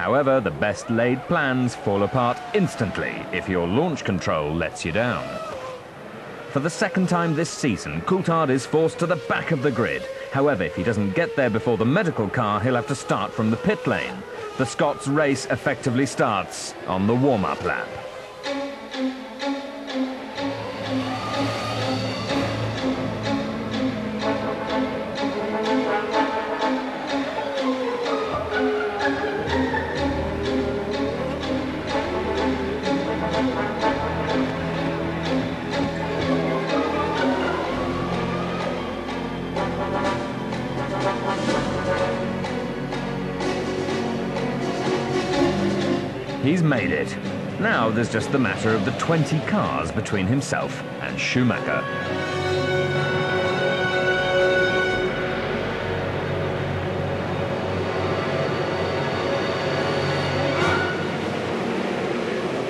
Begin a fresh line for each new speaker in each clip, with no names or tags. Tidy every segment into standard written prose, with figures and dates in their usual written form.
However, the best laid plans fall apart instantly if your launch control lets you down. For the second time this season, Coulthard is forced to the back of the grid. However, if he doesn't get there before the medical car, he'll have to start from the pit lane. The Scots race effectively starts on the warm-up lap. He's made it. Now there's just the matter of the 20 cars between himself and Schumacher.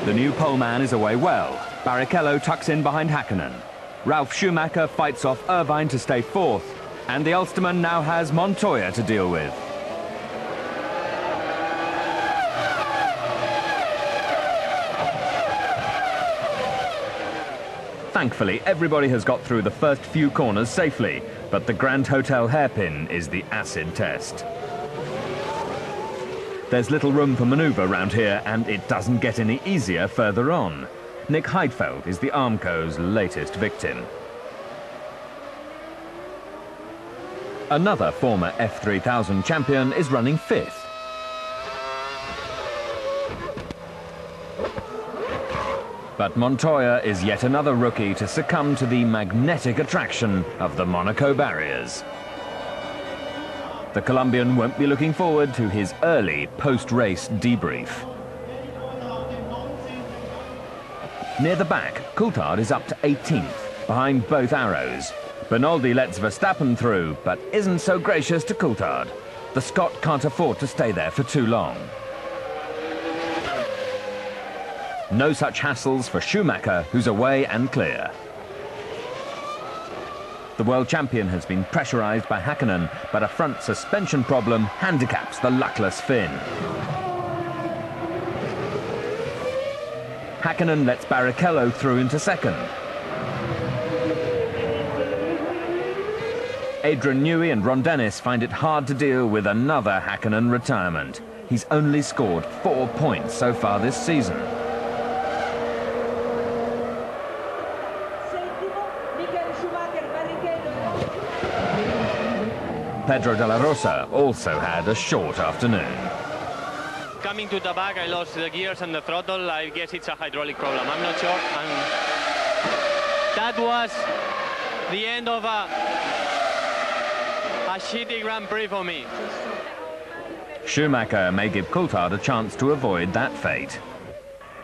The new poleman is away well. Barrichello tucks in behind Häkkinen. Ralf Schumacher fights off Irvine to stay fourth, and the Ulsterman now has Montoya to deal with. Thankfully, everybody has got through the first few corners safely, but the Grand Hotel hairpin is the acid test. There's little room for manoeuvre around here, and it doesn't get any easier further on. Nick Heidfeld is the Armco's latest victim. Another former F3000 champion is running fifth. But Montoya is yet another rookie to succumb to the magnetic attraction of the Monaco barriers. The Colombian won't be looking forward to his early post-race debrief. Near the back, Coulthard is up to 18th, behind both arrows. Bernoldi lets Verstappen through, but isn't so gracious to Coulthard. The Scot can't afford to stay there for too long. No such hassles for Schumacher, who's away and clear. The world champion has been pressurised by Häkkinen, but a front suspension problem handicaps the luckless Finn. Häkkinen lets Barrichello through into second. Adrian Newey and Ron Dennis find it hard to deal with another Häkkinen retirement. He's only scored 4 points so far this season. Pedro de la Rosa also had a short afternoon.
Coming to the back, I lost the gears and the throttle. I guess it's a hydraulic problem. I'm not sure. And that was the end of a shitty Grand Prix for me.
Schumacher may give Coulthard a chance to avoid that fate.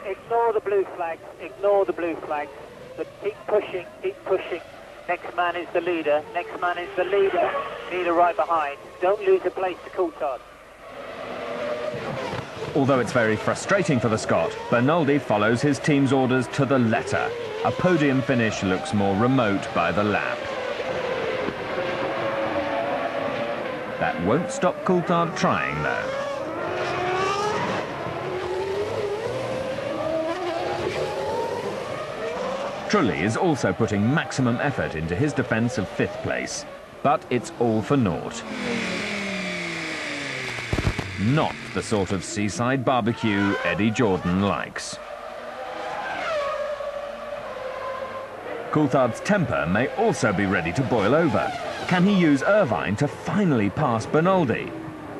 Ignore the blue flags, ignore the blue flags, but keep pushing, keep pushing. Next man is the leader, next man is the leader, leader right behind. Don't lose a place to Coulthard.
Although it's very frustrating for the Scot, Bernoldi follows his team's orders to the letter. A podium finish looks more remote by the lap. That won't stop Coulthard trying, though. Trulli is also putting maximum effort into his defence of fifth place, but it's all for naught. Not the sort of seaside barbecue Eddie Jordan likes. Coulthard's temper may also be ready to boil over. Can he use Irvine to finally pass Bernoldi?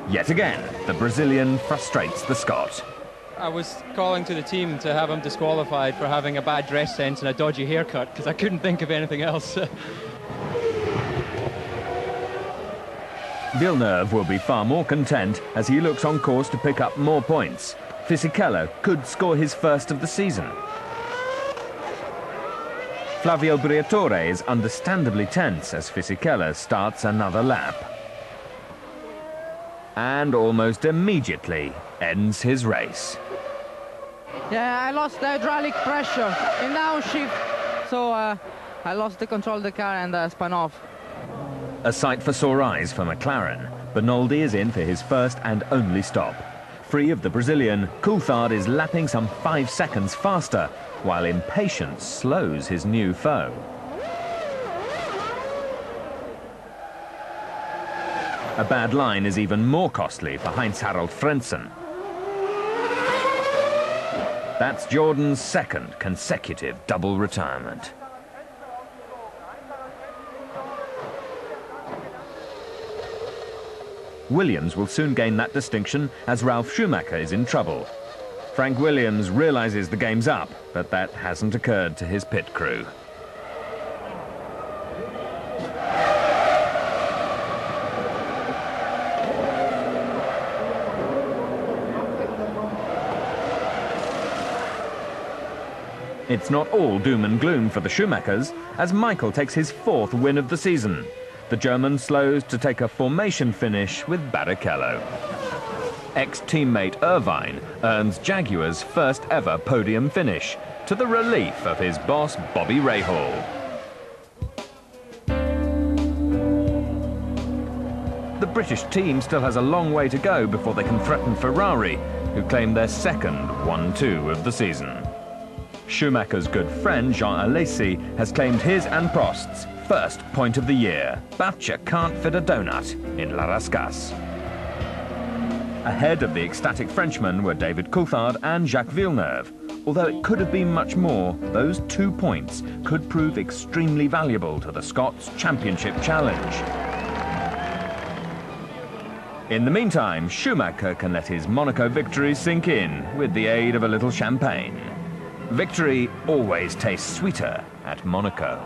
Yet again, the Brazilian frustrates the Scot.
I was calling to the team to have him disqualified for having a bad dress sense and a dodgy haircut, because I couldn't think of anything else.
Villeneuve will be far more content as he looks on course to pick up more points. Fisichella could score his first of the season. Flavio Briatore is understandably tense as Fisichella starts another lap. And almost immediately ends his race.
Yeah, I lost the hydraulic pressure in downshift, so I lost the control of the car and spun off.
A sight for sore eyes for McLaren. Bernoldi is in for his first and only stop. Free of the Brazilian, Coulthard is lapping some 5 seconds faster, while impatience slows his new foe. A bad line is even more costly for Heinz-Harald Frentzen. That's Jordan's second consecutive double retirement. Williams will soon gain that distinction as Ralf Schumacher is in trouble. Frank Williams realizes the game's up, but that hasn't occurred to his pit crew. It's not all doom and gloom for the Schumachers, as Michael takes his 4th win of the season. The German slows to take a formation finish with Barrichello. Ex-teammate Irvine earns Jaguar's first ever podium finish, to the relief of his boss Bobby Rahal. The British team still has a long way to go before they can threaten Ferrari, who claim their second 1-2 of the season. Schumacher's good friend Jean Alesi has claimed his and Prost's first point of the year, but you can't fit a donut in La Rascasse. Ahead of the ecstatic Frenchmen were Дэвид Култард and Jacques Villeneuve. Although it could have been much more, those 2 points could prove extremely valuable to the Scots Championship Challenge. In the meantime, Schumacher can let his Monaco victory sink in with the aid of a little champagne. Victory always tastes sweeter at Monaco.